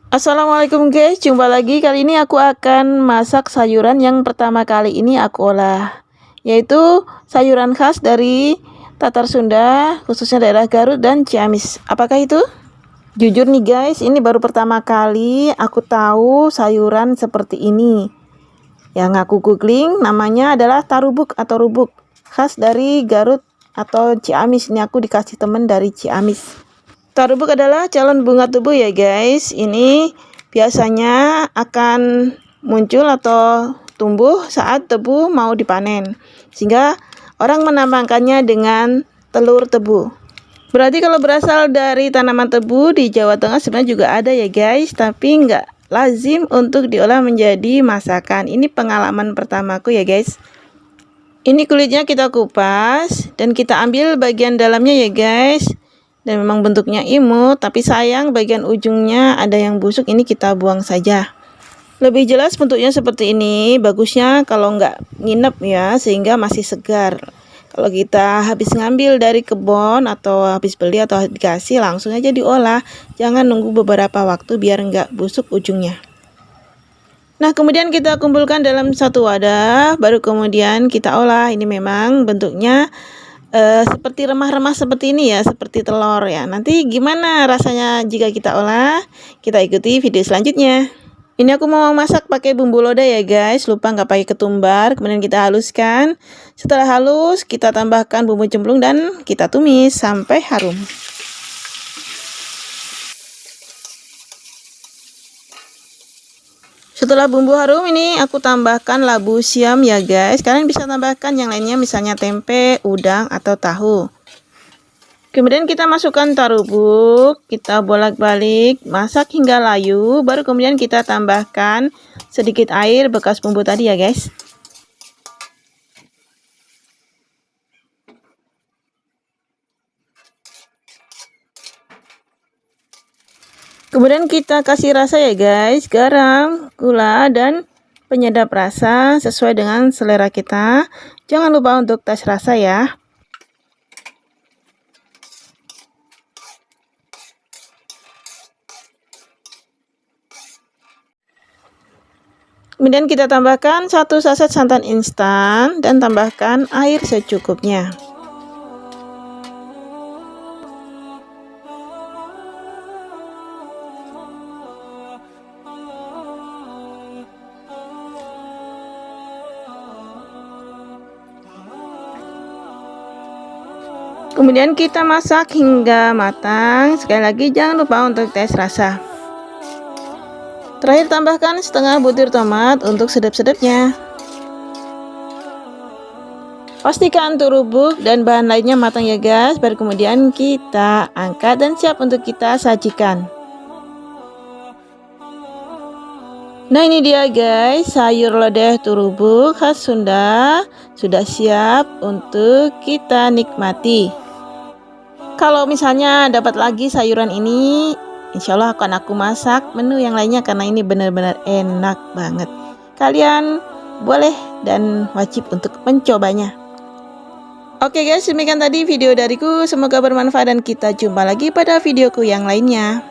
Assalamualaikum guys, jumpa lagi. Kali ini aku akan masak sayuran yang pertama kali ini aku olah, yaitu sayuran khas dari Tatar Sunda, khususnya daerah Garut dan Ciamis. Apakah itu? Jujur nih guys, ini baru pertama kali aku tahu sayuran seperti ini. Yang aku googling namanya adalah tarubuk atau rubuk, khas dari Garut atau Ciamis. Ini aku dikasih temen dari Ciamis. Tarubuk adalah calon bunga tebu ya guys. Ini biasanya akan muncul atau tumbuh saat tebu mau dipanen, sehingga orang menambahkannya dengan telur tebu. Berarti kalau berasal dari tanaman tebu di Jawa Tengah sebenarnya juga ada ya guys, tapi nggak lazim untuk diolah menjadi masakan. Ini pengalaman pertamaku ya guys. Ini kulitnya kita kupas dan kita ambil bagian dalamnya ya guys. Dan memang bentuknya imut, tapi sayang bagian ujungnya ada yang busuk, ini kita buang saja. Lebih jelas bentuknya seperti ini, bagusnya kalau nggak nginep ya, sehingga masih segar. Kalau kita habis ngambil dari kebun atau habis beli atau dikasih, langsung aja diolah. Jangan nunggu beberapa waktu biar nggak busuk ujungnya. Nah, kemudian kita kumpulkan dalam satu wadah, baru kemudian kita olah. Ini memang bentuknya seperti remah-remah seperti ini ya, seperti telur ya. Nanti gimana rasanya jika kita olah? Kita ikuti video selanjutnya. Ini aku mau masak pakai bumbu loda ya guys, lupa nggak pakai ketumbar. Kemudian kita haluskan. Setelah halus, kita tambahkan bumbu cemplung dan kita tumis sampai harum. Setelah bumbu harum, ini aku tambahkan labu siam ya guys. Kalian bisa tambahkan yang lainnya, misalnya tempe, udang, atau tahu. Kemudian kita masukkan tarubuk, kita bolak-balik, masak hingga layu. Baru kemudian kita tambahkan sedikit air bekas bumbu tadi ya guys. Kemudian kita kasih rasa ya guys, garam, gula, dan penyedap rasa sesuai dengan selera kita. Jangan lupa untuk tes rasa ya. Kemudian kita tambahkan 1 saset santan instan dan tambahkan air secukupnya. Kemudian kita masak hingga matang. Sekali lagi jangan lupa untuk tes rasa. Terakhir tambahkan setengah butir tomat untuk sedap-sedapnya. Pastikan turubuk dan bahan lainnya matang ya guys. Baru kemudian kita angkat dan siap untuk kita sajikan. Nah, ini dia guys, sayur lodeh turubuk khas Sunda sudah siap untuk kita nikmati. Kalau misalnya dapat lagi sayuran ini, insya Allah akan aku masak menu yang lainnya karena ini benar-benar enak banget. Kalian boleh dan wajib untuk mencobanya. Oke guys, demikian tadi video dariku. Semoga bermanfaat dan kita jumpa lagi pada videoku yang lainnya.